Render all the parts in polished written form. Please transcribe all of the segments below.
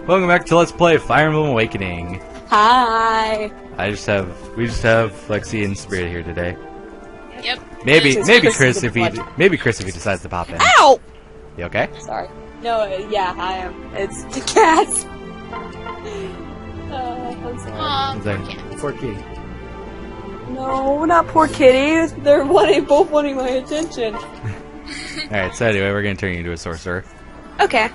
Welcome back to Let's Play Fire Emblem Awakening. Hi. We just have Lexi and Spirit here today. Yep. Maybe Chris Chris if he decides to pop in. Ow! You okay? Sorry. No, yeah, I am. It's the cats. I'm sorry. Is that poor kitty? No, not poor kitty. They're both wanting my attention. Alright, so anyway, we're gonna turn you into a sorcerer. Okay.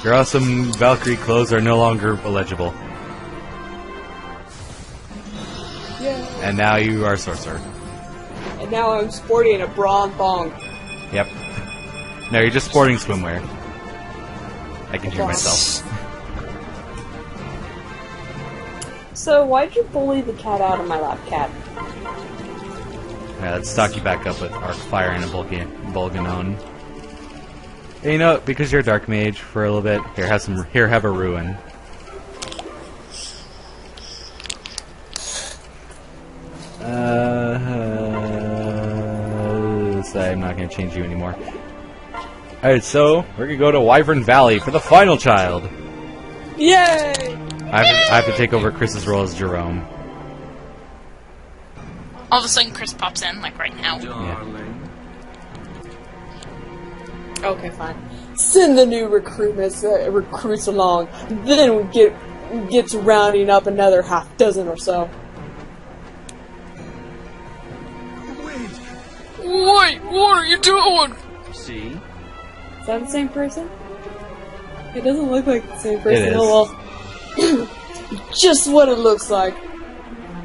Your awesome Valkyrie clothes are no longer illegible. Yeah. And now you are a sorcerer. And now I'm sporting a bra and thong. Yep. No, you're just sporting swimwear. I can hear myself. So, why'd you bully the cat out of my lap, cat? Yeah, let's stock you back up with Arc Fire and a Bolganone. Hey, you know, because you're a Dark Mage for a little bit, have a Ruin. So I'm not gonna change you anymore. Alright, so we're gonna go to Wyvern Valley for the final child. Yay! I have to take over Chris's role as Jerome. All of a sudden, Chris pops in, like right now. Yeah. Okay, fine. Send the new recruits along. Then we get to rounding up another half dozen or so. Wait, what are you doing? See? Is that the same person? It doesn't look like the same person. It is. Oh well. Just what it looks like.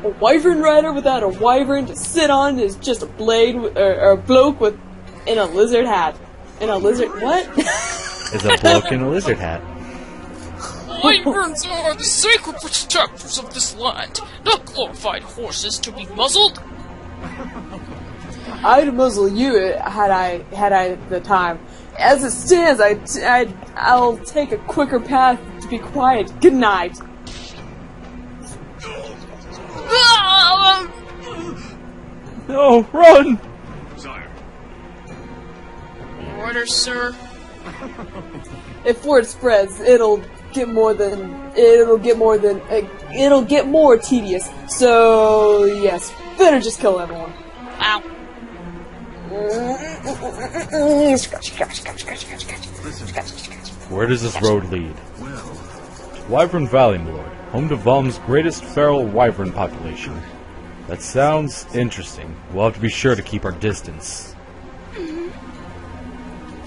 A wyvern rider without a wyvern to sit on is just a blade or a bloke in a lizard hat. In a lizard what? Is a bloke in a lizard hat. Wyverns are the sacred protectors of this land, not glorified horses to be muzzled. I'd muzzle you had I the time. As it stands, I'll take a quicker path to be quiet. Good night. No, run! Sire. Order, sir. If word spreads, it'll get more tedious. So yes, better just kill everyone. Wow. Where does this road lead? Well, Wyvern Valley, my lord. Home to Valm's greatest feral wyvern population. That sounds interesting. We'll have to be sure to keep our distance.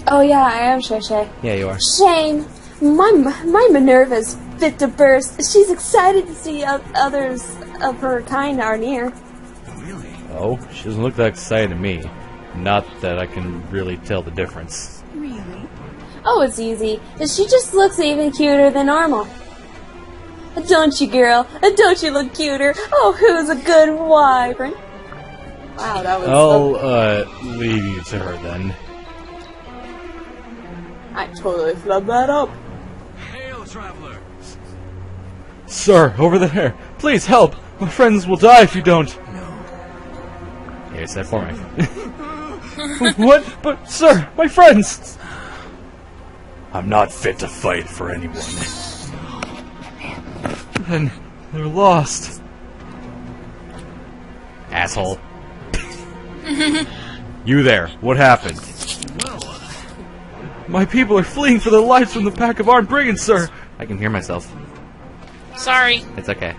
Oh yeah, I am Shay Shay. Yeah, you are. Shame. My Minerva's fit to burst. She's excited to see others of her kind are near. really? Oh, she doesn't look that excited to me. Not that I can really tell the difference. Oh, it's easy. She just looks even cuter than normal. Don't you, girl? Don't you look cuter? Oh, who's a good wyvern? Wow, that was. I'll leave you to her then. I totally flubbed that up. Hail, traveler! Sir, over there! Please help! My friends will die if you don't! No. Yeah, it's that for me. What? But, sir, my friends! I'm not fit to fight for anyone. Then they're lost. Asshole. You there, what happened? Well, My people are fleeing for their lives from the pack of armed brigands, sir! I can hear myself. Sorry. It's okay.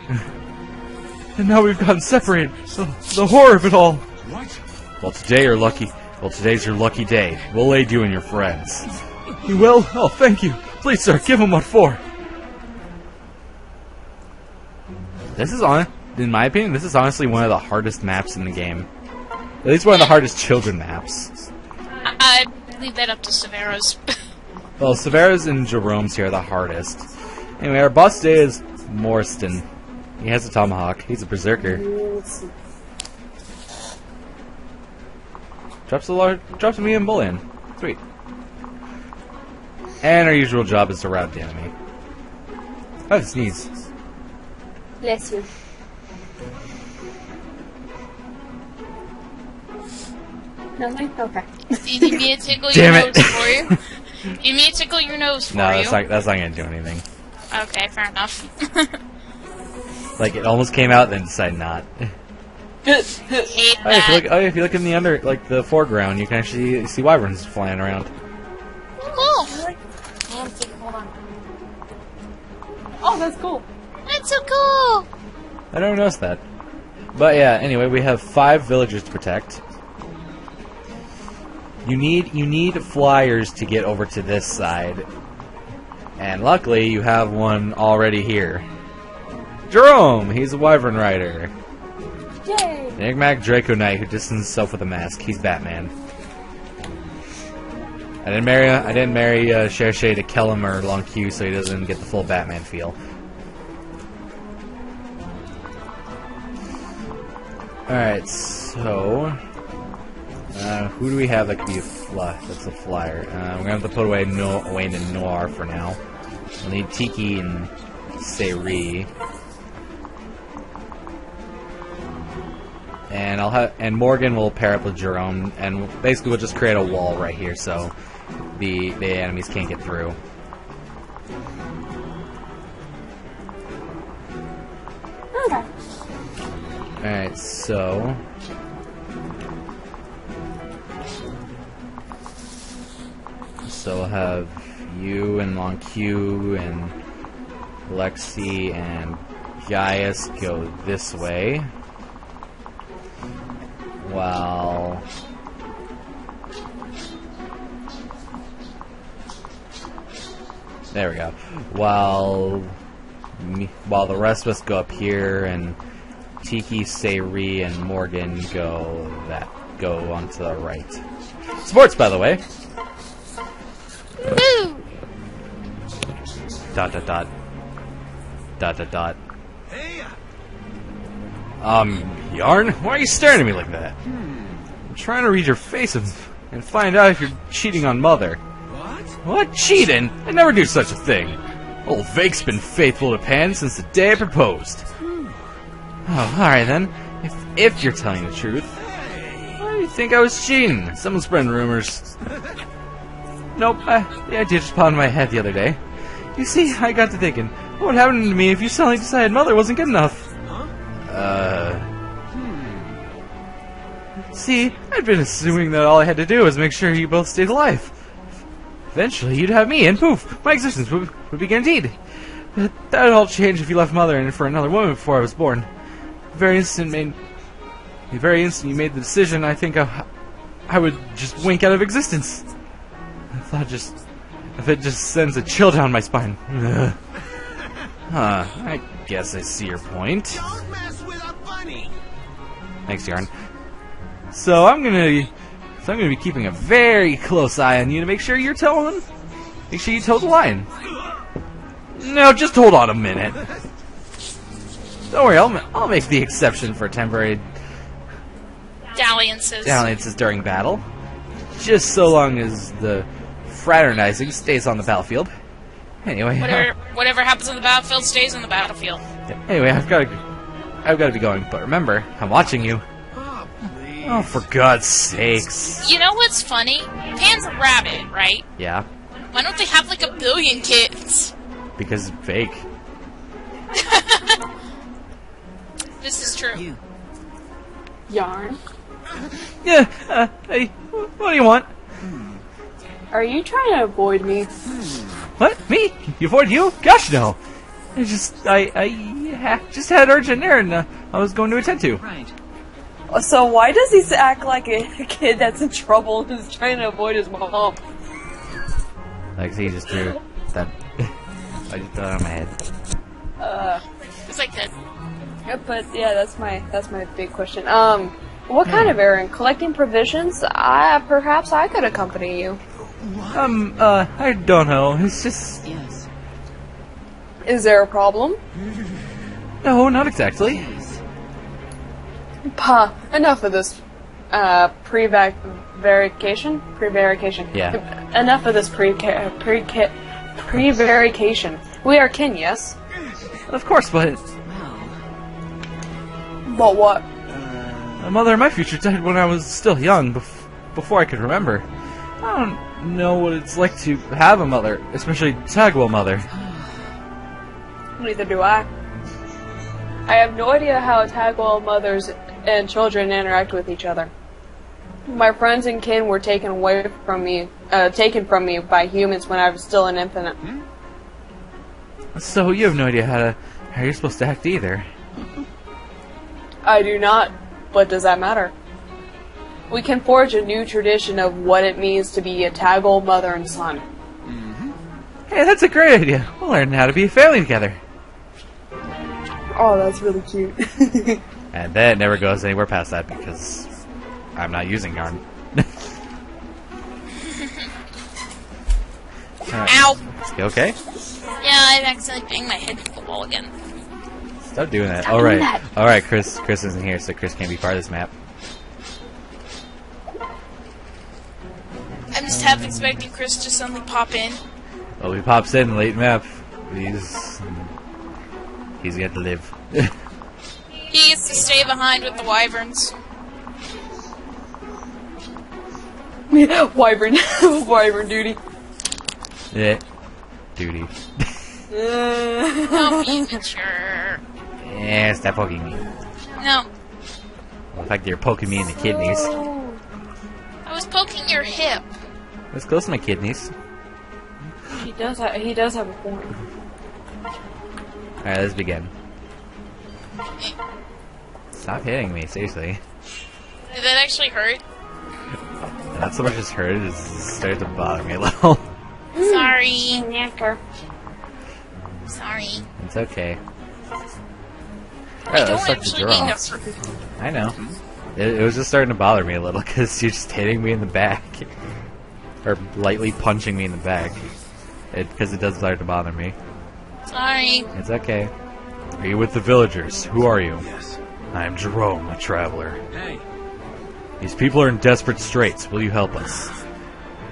And now we've gotten separated. The horror of it all. what? Well, today's your lucky day. We'll aid you and your friends. You will? Oh, thank you. Please, sir, give him what for. This is in my opinion, this is honestly one of the hardest maps in the game. At least one of the hardest children maps. I leave that up to Severo's. Well, Severa's and Jerome's here are the hardest. Anyway, our boss today is Morstan. He has a tomahawk. He's a berserker. Drops a medium bullion. Sweet. And our usual job is to rout the enemy. I have a sneeze. Bless you. Nothing? Okay. Do you need me to tickle Damn your it. nose for you? You mean to tickle your nose for No, you? that's not gonna do anything. Okay, fair enough. Like, it almost came out, then decided not. Hate that. If you look in the foreground, you can actually see wyverns flying around. Cool. Oh, that's cool. That's so cool. I never noticed that. But yeah, anyway, we have 5 villagers to protect. You need flyers to get over to this side. And luckily, you have one already here. Jerome! He's a wyvern rider. Yay! The enigmatic Draco Knight who distanced himself with a mask. He's Batman. I didn't marry Cherche to kill him or Long Q so he doesn't get the full Batman feel. Alright, so... who do we have that could be that's a flyer? We're gonna have to put away Wayne and Noir for now. We'll need Tiki and Seri. And Morgan will pair up with Jerome, and basically we'll just create a wall right here so the enemies can't get through. Okay. Alright, so... So we'll have you and Long Q and Lexi and Gaius go this way. While... There we go. While the rest of us go up here and Tiki, Seri, and Morgan go onto the right. Sports, by the way. Woo! Dot dot dot. Dot dot dot. Hey! Yarn? Why are you staring at me like that? I'm trying to read your face and find out if you're cheating on Mother. What? What? Cheating? I never do such a thing. Old Vake's been faithful to Pan since the day I proposed. Oh, alright then. If you're telling the truth. Why do you think I was cheating? Someone's spreading rumors. Nope, the idea just popped in my head the other day. You see, I got to thinking, what would happen to me if you suddenly decided Mother wasn't good enough? See, I'd been assuming that all I had to do was make sure you both stayed alive. Eventually, you'd have me, and poof, my existence would be guaranteed. But that would all change if you left Mother and for another woman before I was born. The very instant you made the decision, I think I would just wink out of existence. If it just sends a chill down my spine. Ugh. Huh, I guess I see your point. Don't mess with a bunny! Thanks, Yarn. So I'm gonna be keeping a very close eye on you to make sure you toe the line. No, just hold on a minute. Don't worry, I'll make the exception for temporary dalliances during battle. Just so long as the fraternizing stays on the battlefield. Anyway, Whatever happens on the battlefield stays on the battlefield. Anyway, I've got to be going. But remember, I'm watching you. Oh, please. Oh, for God's sakes! You know what's funny? Pan's a rabbit, right? Yeah, Why don't they have like 1 billion kids? because it's fake. This is true. Yarn. Yeah. Hey, what do you want? Are you trying to avoid me? What? Me? You avoid you? Gosh, no. I just had urgent errand I was going to attend to. Right. So why does he act like a kid that's in trouble and is trying to avoid his mom? Like, he just threw that. I just threw it on my head. It's like that. But yeah, that's my big question. What kind of errand? Collecting provisions? Perhaps I could accompany you. I don't know. It's just... Yes. Is there a problem? No, not exactly. Enough of this prevarication. Yeah. Enough of this prevarication. We are kin, yes? Of course, but But what? my mother and my future died when I was still young, before I could remember. I don't know what it's like to have a mother, especially Tagwell mother. Neither do I. I have no idea how Tagwell mothers and children interact with each other. My friends and kin were taken from me by humans when I was still an infant. So you have no idea how you're supposed to act either. I do not, but does that matter? We can forge a new tradition of what it means to be a Tagwell mother and son. Hey, that's a great idea. We'll learn how to be a family together. Oh, that's really cute. And then it never goes anywhere past that because I'm not using yarn. Ow! You okay? Yeah, I accidentally banged my head into the wall again. Stop doing that. Stop doing Alright. that. Alright, Chris isn't here, so Chris can't be part of this map. I'm just half expecting Chris to suddenly pop in. Well, he pops in late map. He's got to live. He gets to stay behind with the wyverns. Wyvern. Wyvern duty. Yeah. Duty. No, sure. Yeah, stop poking me. No, Well, in fact, you're poking me in the kidneys. I was poking your hip. It's close to my kidneys. He does have a point. Alright, let's begin. Stop hitting me, seriously. Did that actually hurt? Not so much as hurt, it started to bother me a little. Sorry. Knacker. Sorry. It's okay. I Alright, don't let's start actually the mean draw. to hurt. I know. It was just starting to bother me a little because you're just hitting me in the back. Or lightly punching me in the back. Because it does start to bother me. Sorry. It's okay. Are you with the villagers? Who are you? Yes. I am Jerome, a traveler. Hey. These people are in desperate straits. Will you help us?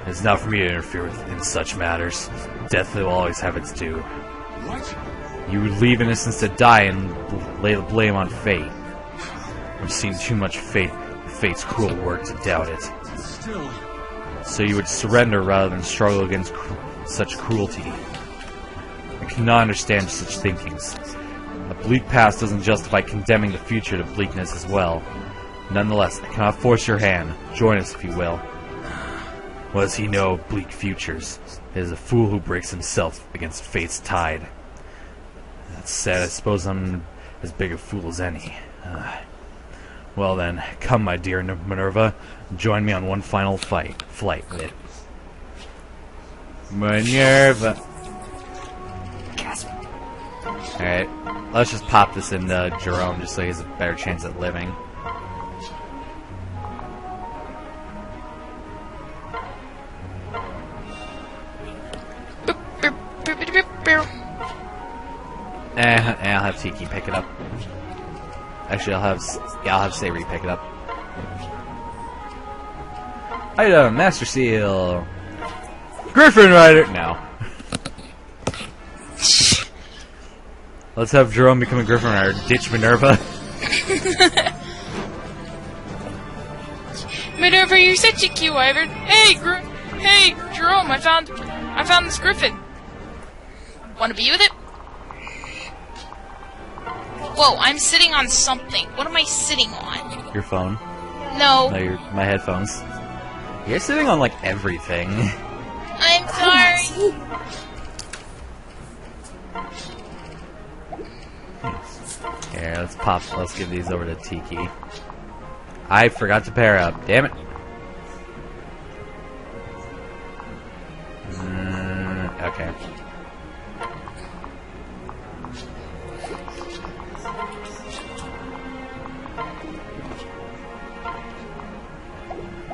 It's not for me to interfere in such matters. Death will always have its due. What? You would leave innocents to die and lay the blame on fate. I've seen too much fate's cruel work to doubt it. Still. So you would surrender rather than struggle against such cruelty. I cannot understand such thinkings. A bleak past doesn't justify condemning the future to bleakness as well. Nonetheless, I cannot force your hand. Join us if you will. What does he know of bleak futures? It is a fool who breaks himself against fate's tide. That said, I suppose I'm as big a fool as any. Well then, come my dear Minerva, join me on one final flight with it. Minerva. Alright, let's just pop this into Jerome just so he has a better chance at living. I'll have Tiki pick it up. Actually, I'll have Savory pick it up. Item, Master Seal. Griffin Rider. No. Let's have Jerome become a Griffin Rider. Ditch Minerva. Minerva, you're such a cute wyvern. Hey, Jerome, I found this griffin. Want to be with it? Whoa, I'm sitting on something. What am I sitting on? Your phone. No. No, my headphones. You're sitting on like everything. I'm sorry. Here, let's give these over to Tiki. I forgot to pair up. Damn it. Okay.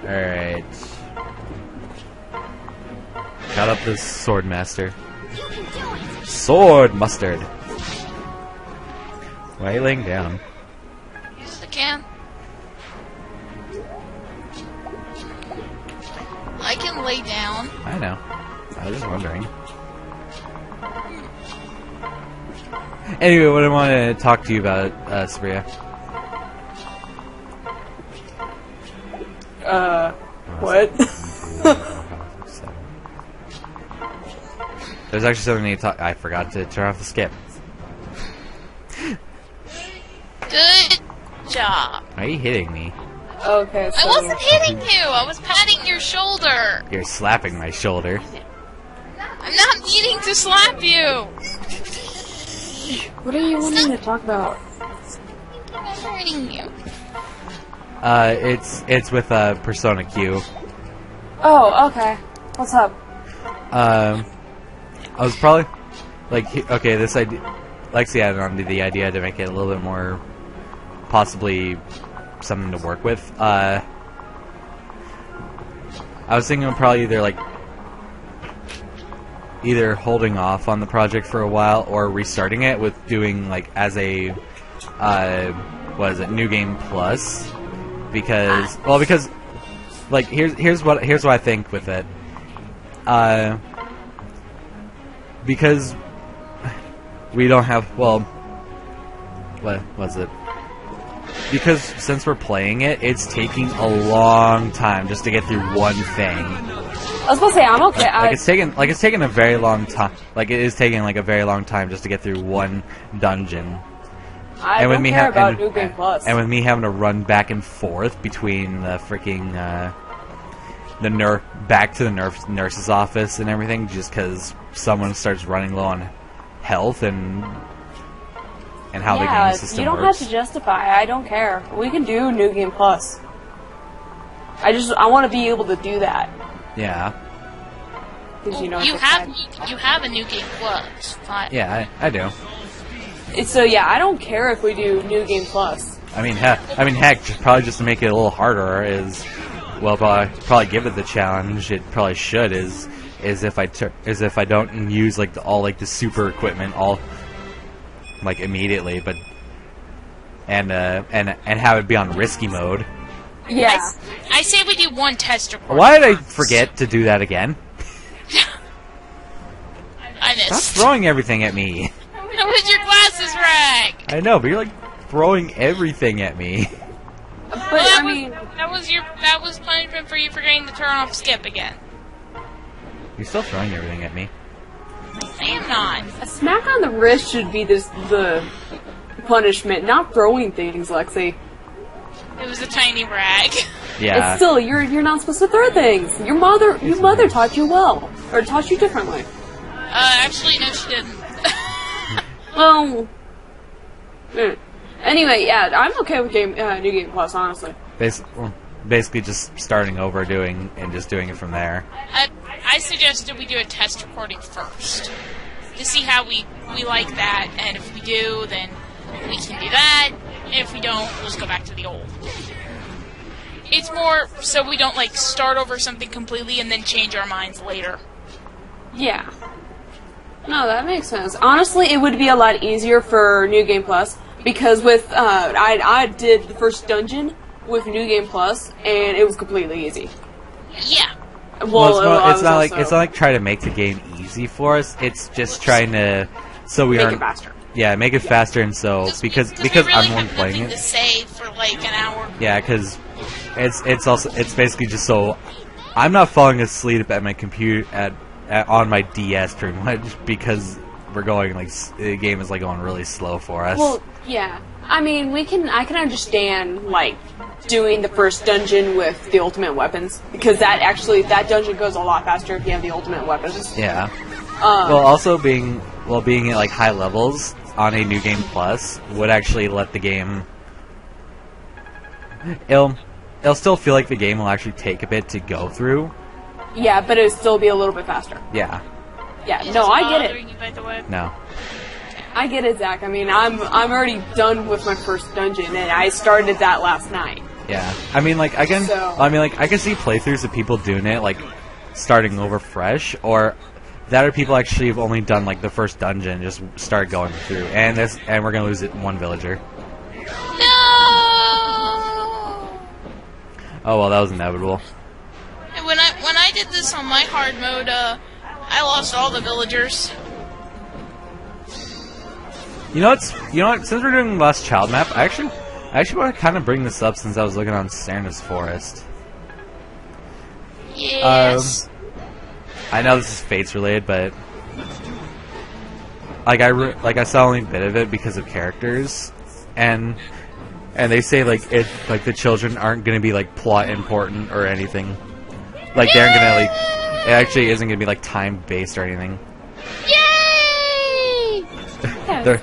Alright. Got up this sword master. Sword mustard! Why are you laying down? Yes, I can. I can lay down. I know. I was just wondering. Anyway, what I wanted to talk to you about, Sabria. What? There's actually something I need to talk. I forgot to turn off the skip. Good job. Why are you hitting me? Okay, so... I wasn't hitting you. I was patting your shoulder. You're slapping my shoulder. I'm not needing to slap you. What are you wanting to talk about? I'm hurting you. It's with Persona Q. Oh, okay. What's up? I was probably like, okay, this idea. Lexi added on to the idea to make it a little bit more, possibly, something to work with. I was thinking of probably either holding off on the project for a while or restarting it with doing like as a what is it, New Game Plus, because like here's what I think with it, because we don't have, well, what was it? Because since we're playing it, it's taking a long time just to get through one thing. I was supposed to say, I'm okay. It's taken a very long time. Like, it is taking like a very long time just to get through one dungeon. I don't care about New Game Plus. And with me having to run back and forth between the freaking back to the nurse's office and everything, just because someone starts running low on health and how the game system works. You don't have to justify. I don't care. We can do New Game Plus. I want to be able to do that. Yeah. You have a New Game Plus. Fine. Yeah, I do. So yeah, I don't care if we do New Game Plus. I mean, heck, probably just to make it a little harder is, well, probably give it the challenge. It probably should is if I don't use like all the super equipment all like immediately, but and have it be on risky mode. Yeah. I say we do one test report. Why did I forget to do that again? I missed. Stop throwing everything at me. That was your glasses rag. I know, but you're like throwing everything at me. But Well, I mean, that was punishment for you forgetting to turn off skip again. You're still throwing everything at me. I am not. a smack on the wrist should be the punishment, not throwing things, Lexi. It was a tiny rag. Yeah. It's still you're not supposed to throw things. Your mother taught you well, or taught you differently. Actually, no, she didn't. Well, anyway, yeah, I'm okay with New Game Plus, honestly. Basically just starting over doing it from there. I suggested we do a test recording first to see how we like that, and if we do, then we can do that. And if we don't, we'll just go back to the old. It's more so we don't start over something completely and then change our minds later. Yeah. No, that makes sense. Honestly, it would be a lot easier for New Game Plus because with I did the first dungeon with New Game Plus and it was completely easy. Yeah. Well, it's not like trying to make the game easy for us. It's just trying to make it faster. Yeah, make it faster, and so because we really I'm the one have playing nothing it. to say for an hour. Yeah, because it's basically just so I'm not falling asleep at my computer on my DS pretty much because we're going the game is going really slow for us. Well, yeah. I mean, I can understand doing the first dungeon with the ultimate weapons because that dungeon goes a lot faster if you have the ultimate weapons. Yeah. Well, also being at high levels on a New Game Plus would actually let the game. It'll still feel like the game will actually take a bit to go through. Yeah, but it would still be a little bit faster. Yeah. Yeah. Is No, this I get bothering it. you, by the way? No. I get it, Zach. I mean, I'm already done with my first dungeon, and I started that last night. Yeah. I mean, I can see playthroughs of people doing it, starting over fresh, or that are people actually have only done the first dungeon, just start going through, and we're gonna lose one villager. No. Oh well, that was inevitable. And when I did this on my hard mode, I lost all the villagers. You know what? Since we're doing Lost Child map, I actually want to kind of bring this up since I was looking on Sarna's Forest. Yes. I know this is Fates related, but I saw only a bit of it because of characters, and they say like the children aren't gonna be like plot important or anything. Like they aren't gonna it actually isn't gonna be like time based or anything. Yay! They're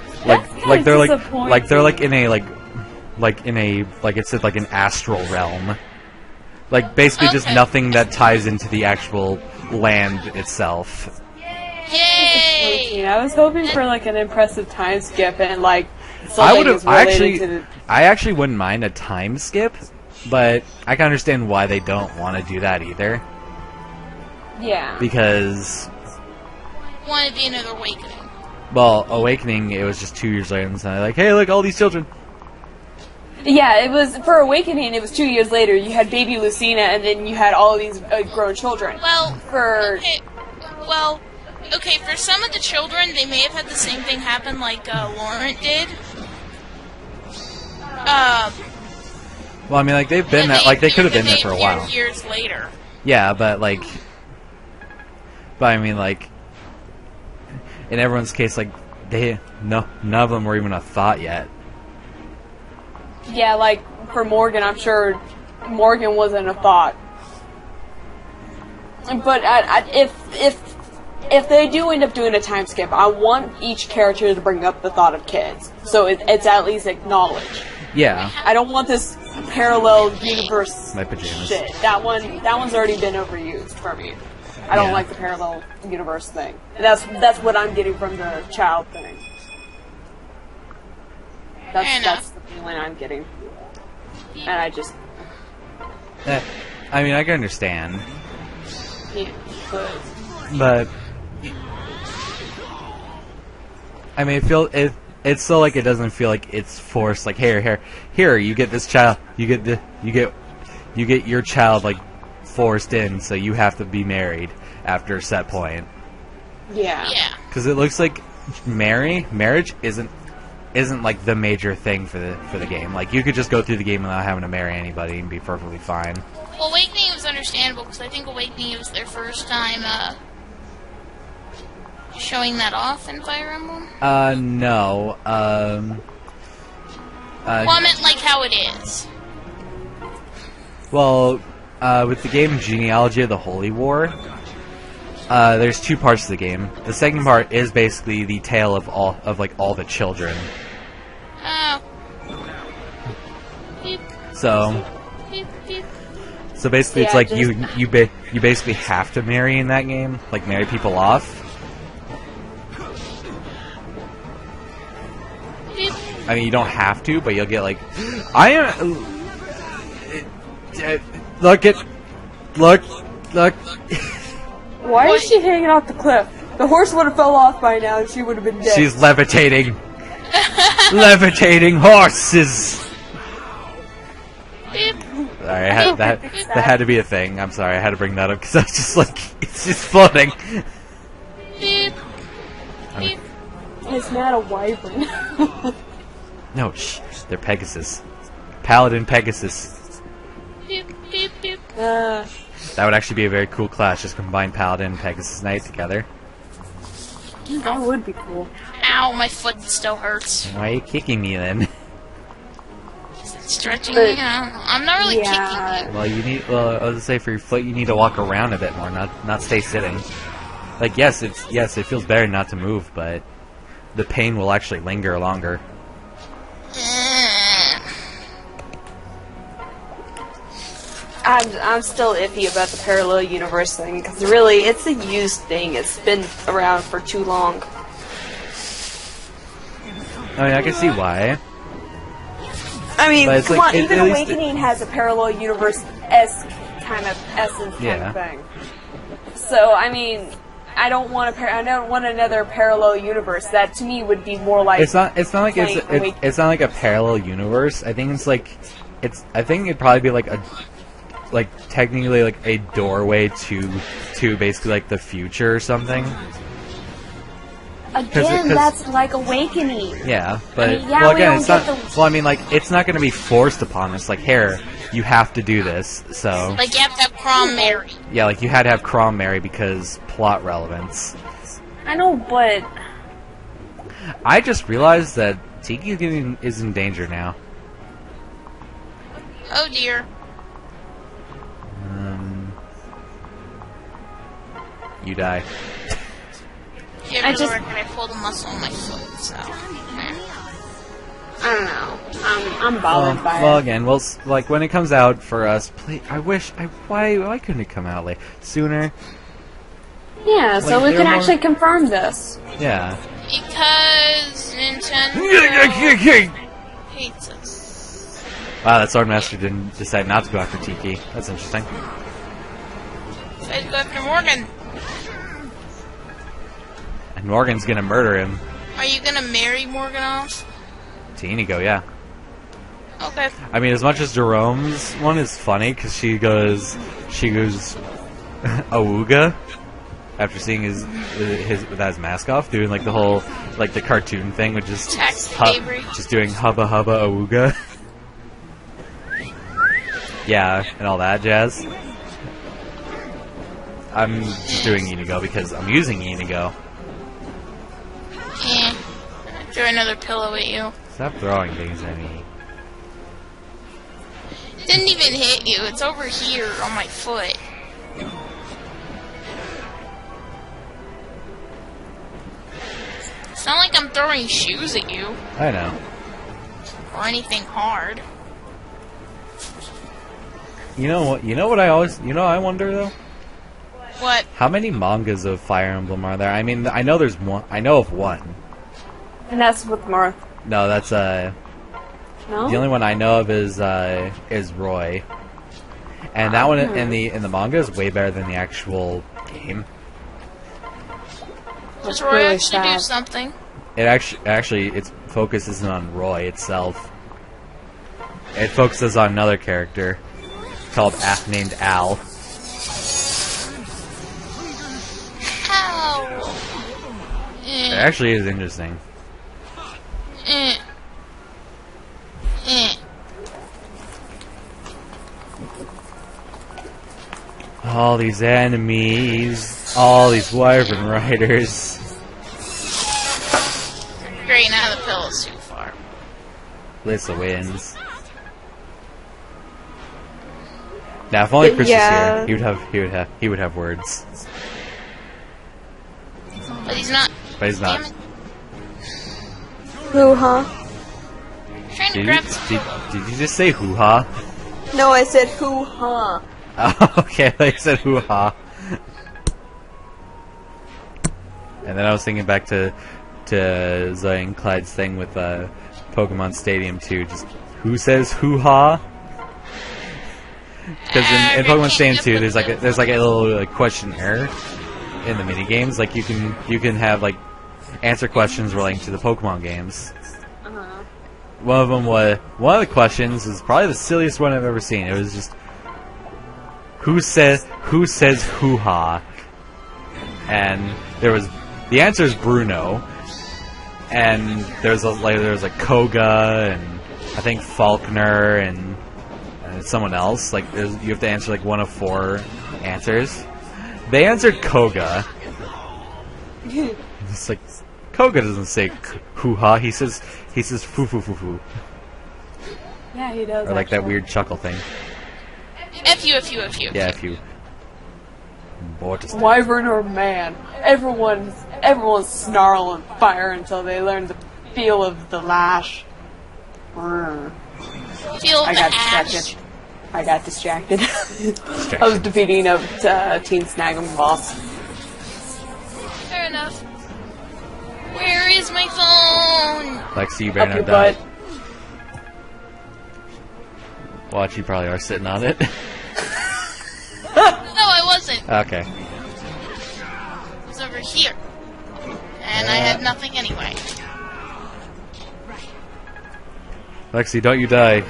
in a it said like an astral realm. Like basically just Okay. nothing that ties into the actual land itself. Yay! I was hoping for like an impressive time skip and like I something would is have related to the I actually wouldn't mind a time skip, but I can understand why they don't want to do that either. yeah. Because Want to be another awakening. well, Awakening it was just 2 years later and they're like, hey look all these children. Yeah, it was for Awakening. It was 2 years later. You had baby Lucina, and then you had all of these grown children. Well, For okay, for some of the children, they may have had the same thing happen like Laurent did. Well, I mean like they've been that like they could have been there for a while. Years later. Yeah, but I mean like in everyone's case like none of them were even a thought yet. yeah, like for Morgan, I'm sure Morgan wasn't a thought. But if they do end up doing a time skip, I want each character to bring up the thought of kids, so it's at least acknowledged. Yeah. I don't want this parallel universe My pajamas. shit. That one's already been overused for me. I don't Yeah. like the parallel universe thing. And that's what I'm getting from the child thing. Fair That's enough. the feeling I'm getting. And I just I mean I can understand. yeah, But I mean, it's so like it doesn't feel like it's forced. Like here, you get this child, you get your child like forced in, so you have to be married after a set point. yeah. Yeah. Because it looks like marriage isn't like the major thing for the game. Like you could just go through the game without having to marry anybody and be perfectly fine. Well, Awakening was understandable because I think Awakening was their first time showing that off in Fire Emblem. No. Well, I meant like how it is. Well, with the game Genealogy of the Holy War, there's two parts to the game. The second part is basically the tale of all the children. Oh. Beep, So beep, beep. basically, it's Yeah, like just- you basically have to marry in that game, like marry people off. Beep. I mean, you don't have to, but you'll get like, I am. Look. Why is she hanging off the cliff? The horse would have fell off by now and she would have been dead. She's levitating. Levitating horses. Beep. Sorry, that had to be a thing. I'm sorry, I had to bring that up because I was just like, it's just floating. Beep. Beep. It's not a wyvern. No, shh, they're Pegasus. Paladin Pegasus. Beep. Beep. Beep. uh, That would actually be a very cool class. Just combine Paladin and Pegasus Knight together. that would be cool. Ow, my foot still hurts. Why are you kicking me then? Stretching But- me out. I'm not really kicking Yeah. you. Well, you need. Well, I was gonna say for your foot, you need to walk around a bit more, not stay sitting. Like yes, it feels better not to move, but the pain will actually linger longer. I'm still iffy about the parallel universe thing because really it's a used thing. It's been around for too long. I mean, I can see why. I mean, But it's come like, on, at even least Awakening has a parallel universe-esque kind of essence kind Yeah. of thing. So I mean, I don't want another parallel universe. That to me would be more like It's not like playing it's not like a parallel universe. I think it's like I think it'd probably be like technically like a doorway to basically like the future or something. Again, 'cause- that's like Awakening. Yeah, but I mean, yeah, well we again, don't it's not. get the- Well, I mean, like it's not going to be forced upon us. Like here, you have to do this. So Like, you have to have Crom marry. yeah, like you had to have Crom marry because plot relevance. I know, but I just realized that Tiki is in danger now. Oh dear. You die. Yeah, I for the just- record, I pulled a muscle on my foot, so. I don't know. I'm bothered by Well, it. again, like when it comes out for us, why couldn't it come out like sooner? Yeah, so Like, we they're can more- actually confirm this. Yeah. Because Nintendo hates us. Wow, that Swordmaster didn't decide not to go after Tiki. That's interesting. So I'd go after Morgan. And Morgan's gonna murder him. Are you gonna marry Morgan off? To Inigo, yeah. Okay. I mean, as much as Jerome's one is funny because she goes awooga after seeing his without his mask off, doing like the whole like the cartoon thing, with just Tax Avery. just doing hubba hubba awooga. Yeah, and all that jazz. I'm just doing Inigo because I'm using Inigo. Eh. Throw another pillow at you. Stop throwing things at me. Didn't even hit you. It's over here on my foot. It's not like I'm throwing shoes at you I know. or anything hard. You know what? You know what I always. You know I wonder though. What? How many mangas of Fire Emblem are there? I mean, I know there's one. I know of one. And that's with Marth. No, that's No? the only one I know of is Roy, and that one in the manga is way better than the actual game. Does That's Roy really actually do sad. something? It actually its focus isn't on Roy itself. It focuses on another character called named Al. Ow! It Eh, actually is interesting. eh, eh. All these enemies, all these Wyvern riders. Great, now the pillow's too far. Lissa wins. Now, if only Chris Yeah. was here, he would have words. But he's not. But he's not. Damn it. Who, huh? I'm trying to Did grab you, some did, pillow. did you just say hoo-ha? No, I said who, huh? Oh, okay, I said hoo-ha. And then I was thinking back to Zoe and Clyde's thing with Pokemon Stadium 2. Just, who says hoo-ha? Because in Pokemon Stadium 2, there's like a little like, questionnaire in the mini games. Like you can have like answer questions relating to the Pokemon games. Uh-huh. One of the questions is probably the silliest one I've ever seen. It was just who says hoo-ha? And the answer is Bruno. And there's a Koga and I think Faulkner and someone else. Like you have to answer like one of 4 answers. They answered Koga. It's like Koga doesn't say hoo-ha. He says foo foo foo foo. Yeah, he does. Or like that actually. weird chuckle thing. F you, F you, F you. Yeah, if you. Mortis. Wyvern or man? Everyone's snarling fire until they learn the feel of the lash. Brr. Feel I the got ash. distracted. I got distracted. I was defeating a Teen Snag'em boss. Fair enough. Where is my phone? Lexi, you Up better your not die. butt. Watch, you probably are sitting on it. No, I wasn't. Okay. It was over here. And I had nothing anyway. Lexi, don't you die.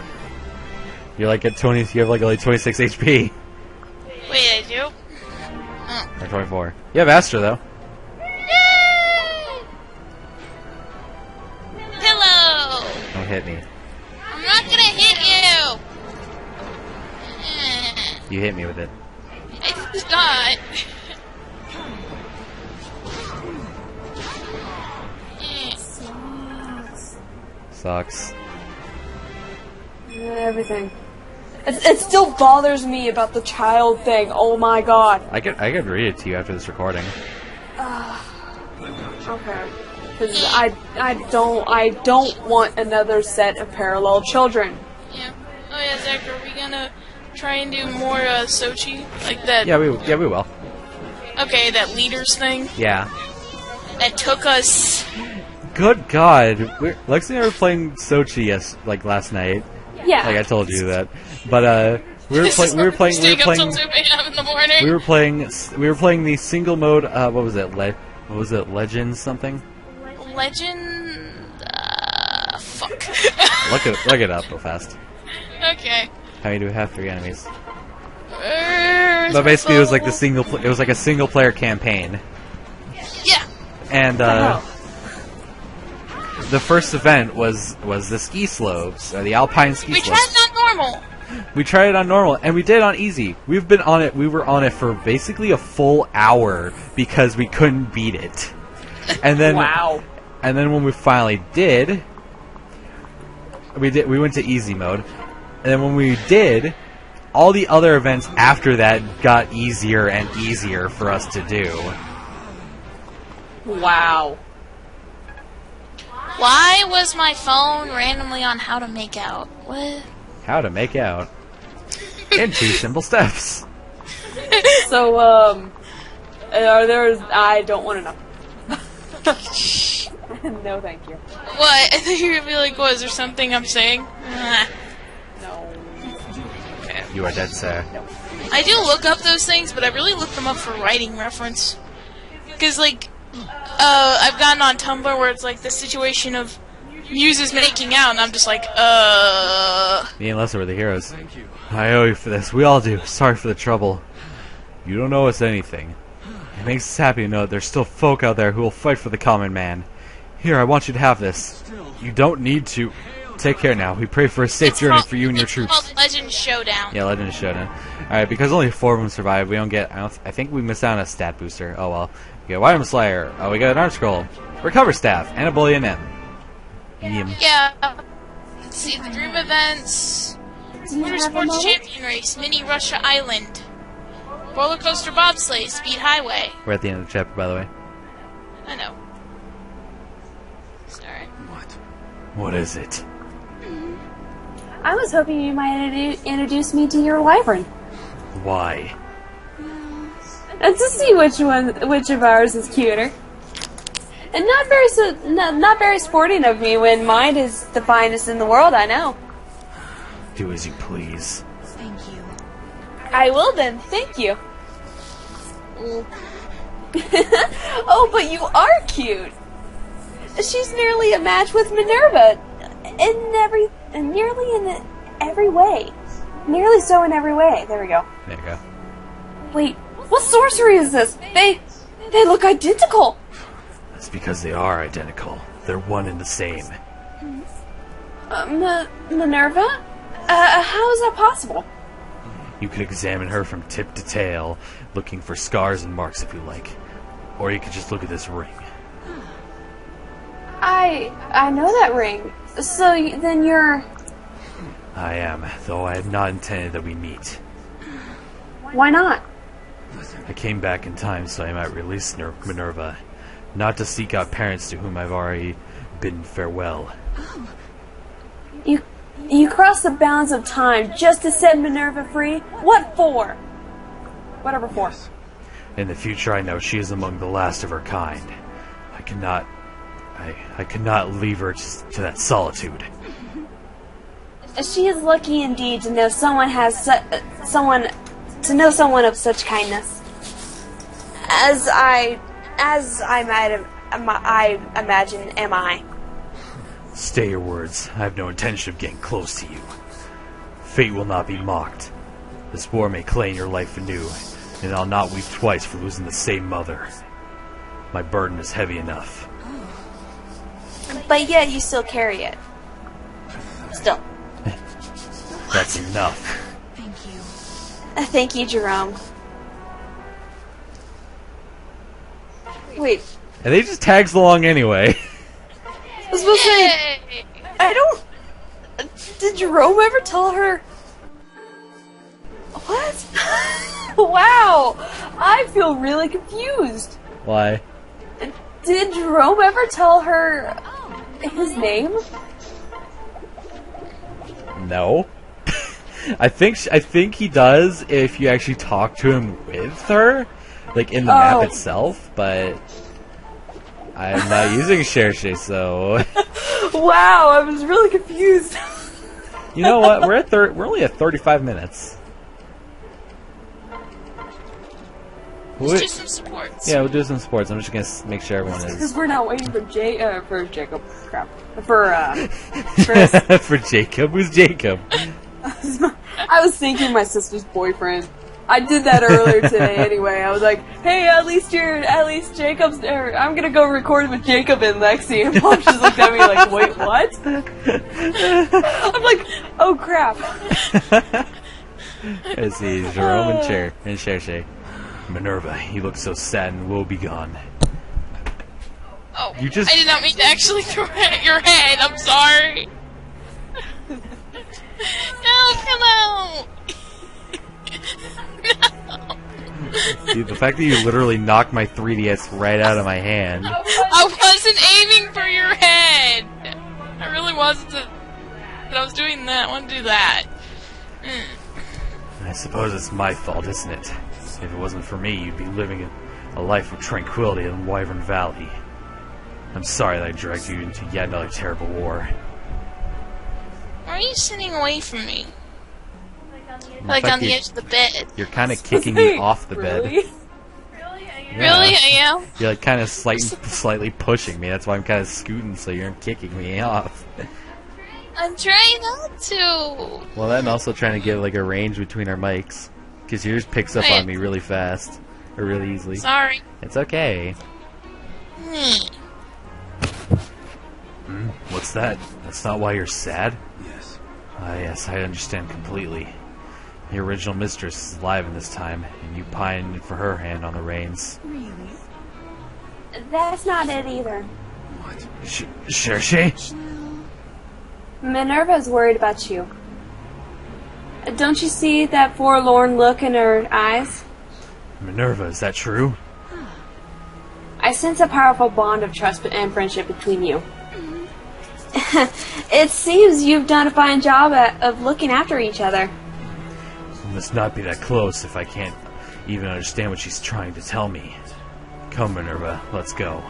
You're like at 20. You have like only 26 HP. Wait, I do? Oh. Or 24. You have Astra though. Yay! Pillow! Don't hit me. I'm not gonna hit you! Eh, You hit me with it. it's not. Eh, Sucks. Everything. It still bothers me about the child thing. Oh my god. I could read it to you after this recording. Okay. Because I don't want another set of parallel children. Yeah. Oh yeah, Zach, are we gonna try and do more Sochi? Like that? Yeah, we will. Okay, that leaders thing Yeah. that took us. Good God, Lexi and I were playing Sochi last night. Yeah. Like I told you that, but we were playing Staying up till 2 a.m. in the morning. we were playing the single mode. What was it? What was it? Legends something? Legend. Fuck. Look it up real fast. Okay. How you do have 3 enemies? But basically, it was like it was like a single player campaign. Yeah. And the first event was the ski slopes, or the alpine ski We slopes. tried it on normal. We tried it on normal, and we did it on easy. We were on it for basically a full hour because we couldn't beat it. And then Wow. And then when we finally did, we went to easy mode. And then when we did, all the other events after that got easier and easier for us to do. Wow. Why was my phone randomly on how to make out? What? How to make out in 2 simple steps. So, are there? I don't want to know. No, thank you. What? I think you're gonna be like, what? Is there something I'm saying? No. You are dead, sir. I do look up those things, but I really look them up for writing reference. Because, like, I've gotten on Tumblr where it's like the situation of muses making out, and I'm just like, Me and Lessa were the heroes. I owe you for this. We all do. Sorry for the trouble. You don't owe us anything. It makes us happy to know that there's still folk out there who will fight for the common man. Here, I want you to have this. You don't need to. Take care now. We pray for a safe journey for you and your It's troops. called Legend Showdown. Yeah, Legend Showdown. Alright, because only 4 of them survived, we don't get... I think we missed out on a stat booster. Oh well. We got Wyvern Slayer. Oh, we got an art scroll. Recover staff. And a bullion M. Yum. Yeah. Let's see, the dream events. Do you have a Motorsports moment? Champion Race, Mini Russia Island. Roller Coaster Bobsleigh, Speed Highway. We're at the end of the chapter, by the way. I know. Sorry. What is it? I was hoping you might introduce me to your wyvern. Why? And to see which of ours is cuter. And not very sporting of me when mine is the finest in the world, I know. Do as you please. I will then, thank you. Oh, but you are cute. She's nearly a match with Minerva nearly in every way. Nearly so in every way. There we go. There you go. Wait, what sorcery is this? They look identical. That's because they are identical. They're one and the same. Minerva? How is that possible? You could examine her from tip to tail, looking for scars and marks if you like. Or you could just look at this ring. I know that ring. So then you're... I am, though I had not intended that we meet. Why not? I came back in time so I might release Minerva, not to seek out parents to whom I've already bidden farewell. You crossed the bounds of time just to set Minerva free? What for? Whatever for. In the future, I know she is among the last of her kind. I cannot leave her to that solitude. She is lucky indeed to know someone of such kindness. As I imagine, am I? Stay your words. I have no intention of getting close to you. Fate will not be mocked. This war may claim your life anew, and I'll not weep twice for losing the same mother. My burden is heavy enough. But yet you still carry it. Still. That's enough. Thank you, Jerome. Wait. And they just tags along anyway. I was supposed to say, Yay! I don't... Did Jerome ever tell her... What? Wow! I feel really confused. Why? Did Jerome ever tell her his name? No. I think he does if you actually talk to him with her, like in the map itself, but I'm not using Cherche, so Wow, I was really confused. you know what? We're only at 35 minutes. Let's do some supports. Yeah, we'll do some sports. I'm just gonna make sure everyone Because is we're not waiting for Jacob. Crap. For for Jacob. Who's Jacob? I was thinking my sister's boyfriend. I did that earlier today anyway. I was like, hey, at least Jacob's there. I'm gonna go record with Jacob and Lexi. And Mom just looked at me like, wait, what? I'm like, oh crap. Let's see, Jerome and Cherche. Minerva, you look so sad and woe begone. Oh, You just- I did not mean to actually throw it at your head. I'm sorry. No, come out. No. Dude, the fact that you literally knocked my 3DS right out of my hand. I wasn't aiming for your head. I really wasn't. But I was doing that. I want to do that. I suppose it's my fault, isn't it? If it wasn't for me, you'd be living a life of tranquility in Wyvern Valley. I'm sorry that I dragged you into yet another terrible war. Why are you sitting away from me? Like on the edge of the bed. You're kind of kicking me off the bed. Really? Yeah. Really, I am? You're like kind of slightly pushing me. That's why I'm kind of scooting so you're kicking me off. I'm trying not to. Well, then also trying to get like a range between our mics. Because yours picks up on me really fast. Or really easily. Sorry. It's okay. What's that? That's not why you're sad? Yes. Ah, yes, I understand completely. The original mistress is alive in this time, and you pined for her hand on the reins. That's not it either. What? Cherche? Minerva's worried about you. Don't you see that forlorn look in her eyes? Minerva, is that true? I sense a powerful bond of trust and friendship between you. It seems you've done a fine job of looking after each other. We must not be that close if I can't even understand what she's trying to tell me. Come, Minerva, let's go.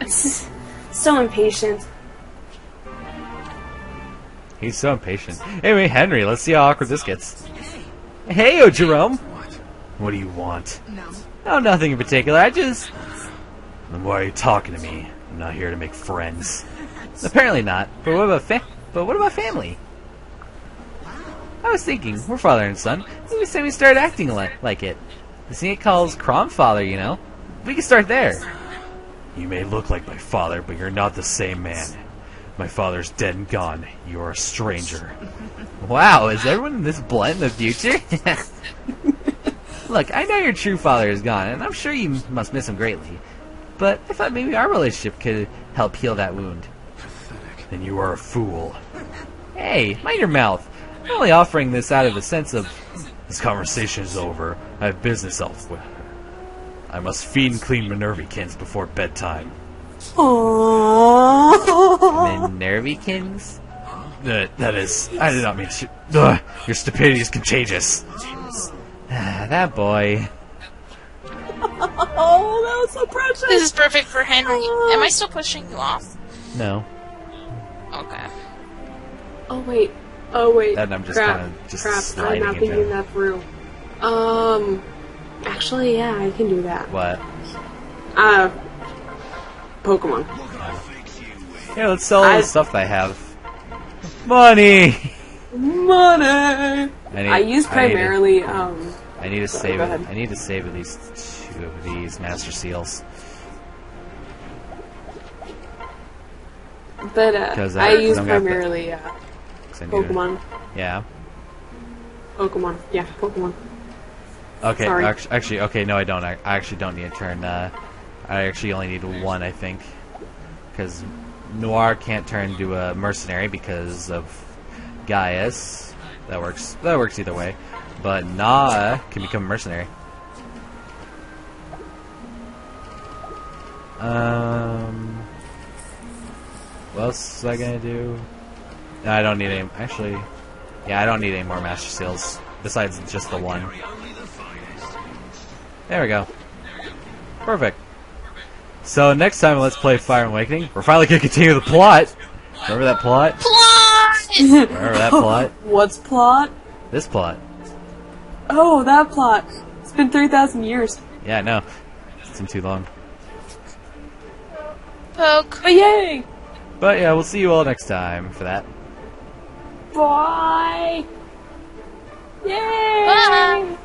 So impatient. He's so impatient. Anyway, Henry, let's see how awkward this gets. Hey, Jerome! What? What do you want? No. Oh, nothing in particular. Then why are you talking to me? I'm not here to make friends. Apparently not. But what about family? I was thinking, we're father and son. Maybe say we start acting like it. This thing it calls Cromfather, you know? We can start there. You may look like my father, but you're not the same man. My father's dead and gone. You're a stranger. Wow, is everyone this blunt in the future? Look, I know your true father is gone, and I'm sure you must miss him greatly. But I thought maybe our relationship could help heal that wound. Pathetic. Then you are a fool. Hey, mind your mouth. I'm only offering this out of a sense of... This conversation is over. I have business elsewhere. I must feed and clean Minervikins before bedtime. Minervikins? That is... I did not mean to... your stupidity is contagious. That boy... Oh, that was so precious. This is perfect for Henry. Am I still pushing you off? No. Okay. Oh wait. Oh wait. And I'm just crap. kind of just Crap. I'm sliding not into thinking him. that through. Actually, yeah, I can do that. What? Pokemon. Yeah, let's sell all the stuff that I have. Money! Money. I use primarily. I need to save go it. ahead. I need to save at least 2 of these Master Seals. But 'Cause I use I'm gonna have to- primarily 'Cause I need to- Pokemon. Yeah. Pokemon. Yeah, Pokemon. Okay. Sorry. Actually, okay. No, I don't. I actually don't need a turn. I actually only need 1, I think, because Noir can't turn into a mercenary because of Gaius. That works. That works either way. But Na can become a mercenary. What else is I gonna do? No, I don't need any. Actually, yeah, I don't need any more Master Seals besides just the one. There we go. Perfect. So next time, let's play Fire and Awakening. We're finally gonna continue the plot. Remember that plot? Plot! Remember that plot? What's plot? This plot. Oh, that plot. It's been 3,000 years. Yeah, I know. It's been too long. Poke. But yay! But yeah, we'll see you all next time for that. Bye! Yay! Bye!